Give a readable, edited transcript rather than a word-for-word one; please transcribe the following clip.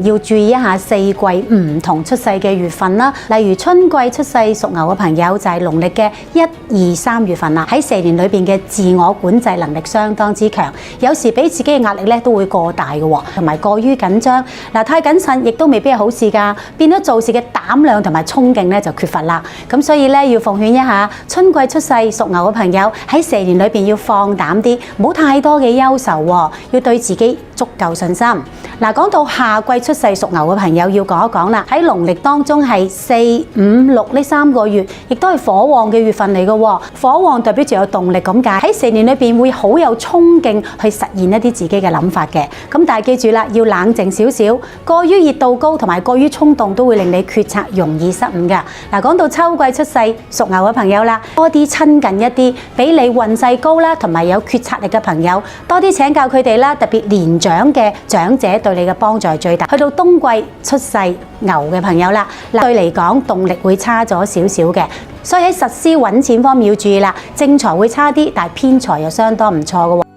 要注意一下四季唔同出世嘅月份啦，例如春季出世屬牛嘅朋友就係農曆嘅1、2、3月份啦。喺蛇年裏邊嘅自我管制能力相當之強，有時俾自己嘅壓力咧都會過大嘅喎，同埋過於緊張。嗱，太謹慎亦都未必係好事㗎，變咗做事嘅膽量同埋衝勁咧就缺乏啦。咁所以咧要奉勸一下春季出世屬牛嘅朋友喺蛇年裏邊要放膽啲，唔好太多嘅憂愁喎，要對自己足夠信心。嗱，講到夏季出世屬牛嘅朋友要講一講啦，喺農曆當中係4、5、6呢3個月，亦都係火旺嘅月份嚟嘅喎。火旺代表住有動力咁解，喺蛇年裏邊會好有衝勁去實現一啲自己嘅諗法嘅。咁但係記住啦，要冷靜少少，過於熱度高同埋過於衝動都會令你決策容易失誤㗎。嗱，講到秋季出世屬牛嘅朋友啦，多啲親近一啲比你運勢高啦同埋有決策力嘅朋友，多啲請教佢哋啦，特別年長嘅長者對你嘅幫助係最大。去到冬季出世牛嘅朋友啦，對嚟講動力會差咗少少嘅，所以喺實施揾錢方面要注意啦。正財會差啲，但係偏財又相當唔錯嘅喎。